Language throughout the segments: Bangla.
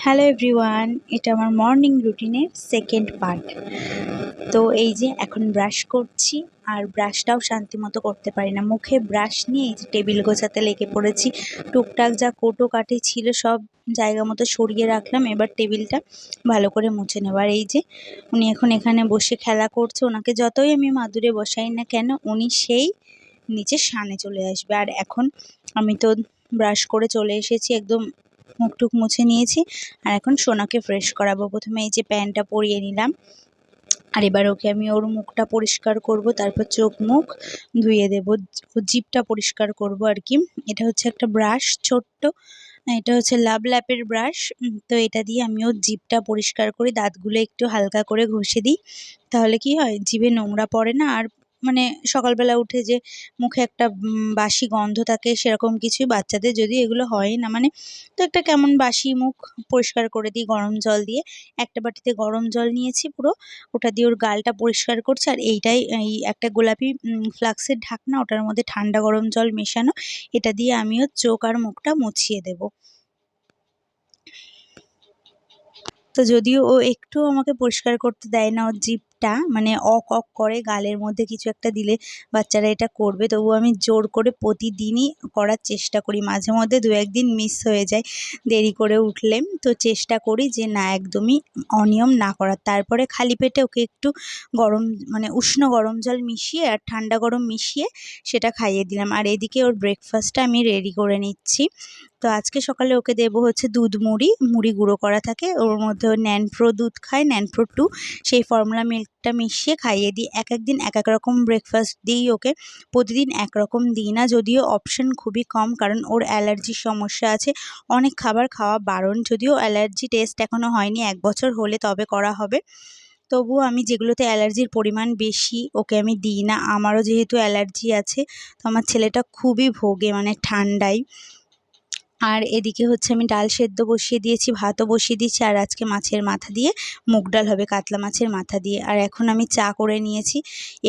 হ্যালো এভরিওয়ান, এটা আমার মর্নিং রুটিনের সেকেন্ড পার্ট। তো এই যে এখন ব্রাশ করছি, আর ব্রাশটাও শান্তি মতো করতে পারি না। মুখে ব্রাশ নিয়ে এই যে টেবিল গোছাতে লেগে পড়েছি। টুকটাক যা কোটো কাটি ছিল সব জায়গা মতো সরিয়ে রাখলাম, এবার টেবিলটা ভালো করে মুছে নেব। আর এই যে উনি এখন এখানে বসে খেলা করছে, ওনাকে যতই আমি মাদুরে বসাই না কেন উনি সেই নিচে সানে চলে আসবে। আর এখন আমি তো ব্রাশ করে চলে এসেছি, একদম মুখ টুক মুছে নিয়েছি। আর এখন সোনাকে ফ্রেশ করাবো। প্রথমে এই যে প্যান্টটা পরিয়ে নিলাম, আর এবার ওকে আমি ওর মুখটা পরিষ্কার করব, তারপর চোখ মুখ ধুয়ে দেব, ও জিভটা পরিষ্কার করব আর কি। এটা হচ্ছে একটা ব্রাশ ছোট্ট, এটা হচ্ছে লাভ ল্যাপের ব্রাশ। তো এটা দিয়ে আমি ওর জিভটা পরিষ্কার করি, দাঁতগুলো একটু হালকা করে ঘষে দিই, তাহলে কি হয় জিভে নোংরা পড়ে না। আর মানে সকালবেলা উঠে যে মুখে একটা বাসি গন্ধ থাকে সেরকম কিছুই বাচ্চাদের যদি এগুলো হয় না, মানে তো একটা কেমন বাসি মুখ পরিষ্কার করে দিই গরম জল দিয়ে। একটা বাটিতে গরম জল নিয়েছি পুরো, ওটা দিয়ে ওর গালটা পরিষ্কার করছে। আর এইটাই এই একটা গোলাপি ফ্লাক্সের ঢাকনা, ওটার মধ্যে ঠান্ডা গরম জল মেশানো, এটা দিয়ে আমিও চোখ আর মুখটা মুছিয়ে দেব। তো যদিও ও একটুও আমাকে পরিষ্কার করতে দেয় না, ওর জিভটা মানে অক অক করে, গালের মধ্যে কিছু একটা দিলে বাচ্চারা এটা করবে, তবুও আমি জোর করে প্রতিদিনই করার চেষ্টা করি। মাঝে মধ্যে দু একদিন মিস হয়ে যায় দেরি করে উঠলে, তো চেষ্টা করি যে না একদমই অনিয়ম না করার। তারপরে খালি পেটে ওকে একটু গরম মানে উষ্ণ গরম জল মিশিয়ে আর ঠান্ডা গরম মিশিয়ে সেটা খাইয়ে দিলাম। আর এদিকে ওর ব্রেকফাস্টটা আমি রেডি করে নিচ্ছি। তো আজকে সকালে ওকে দেবো হচ্ছে দুধ মুড়ি, মুড়ি গুঁড়ো করা থাকে ওর মধ্যে, ও ন্যানপ্রো দুধ খায়, ন্যানপ্রো 2, সেই ফর্মুলা মিল্কটা মিশিয়ে খাইয়ে দিই। এক এক দিন এক এক রকম ব্রেকফাস্ট দিই ওকে, প্রতিদিন একরকম দিই না, যদিও অপশন খুবই কম কারণ ওর অ্যালার্জির সমস্যা আছে, অনেক খাবার খাওয়া বারণ। যদিও অ্যালার্জি টেস্ট এখনও হয়নি, 1 বছর হলে তবে করা হবে। তবুও আমি যেগুলোতে অ্যালার্জির পরিমাণ বেশি ওকে আমি দিই না। আমারও যেহেতু অ্যালার্জি আছে, তো আমার ছেলেটা খুবই ভোগে মানে ঠান্ডায়। আর এদিকে হচ্ছে আমি ডাল সেদ্ধ বসিয়ে দিয়েছি, ভাতও বসিয়ে দিয়েছি, আর আজকে মাছের মাথা দিয়ে মুগ ডাল হবে, কাতলা মাছের মাথা দিয়ে। আর এখন আমি চা করে নিয়েছি,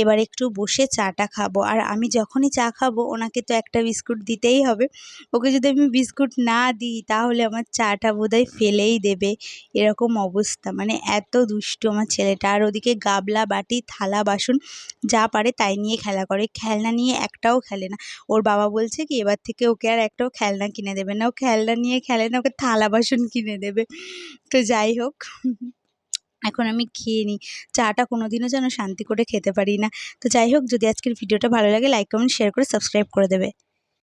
এবার একটু বসে চাটা খাবো। আর আমি যখনই চা খাবো ওনাকে তো একটা বিস্কুট দিতেই হবে, ওকে যদি আমি বিস্কুট না দিই তাহলে আমার চাটা বোধহয় ফেলেই দেবে, এরকম অবস্থা। মানে এত দুষ্টু আমার ছেলেটা। আর ওদিকে গাবলা বাটি থালা বাসন যা পারে তাই নিয়ে খেলা করে, খেলনা নিয়ে একটাও খেলে না। ওর বাবা বলছে কি এবার থেকে ওকে আর একটাও খেলনা কিনে দেবে না, ও খেলনা নিয়ে খেলে না, ওকে থালা বাসন কিনে দেবে। তো যাই হোক, এখন আমি খেয়ে নিই, চাটা কোনোদিনও যেন শান্তি করে খেতে পারি না। তো যাই হোক, যদি আজকের ভিডিওটা ভালো লাগে লাইক কমেন্ট শেয়ার করে সাবস্ক্রাইব করে দেবে।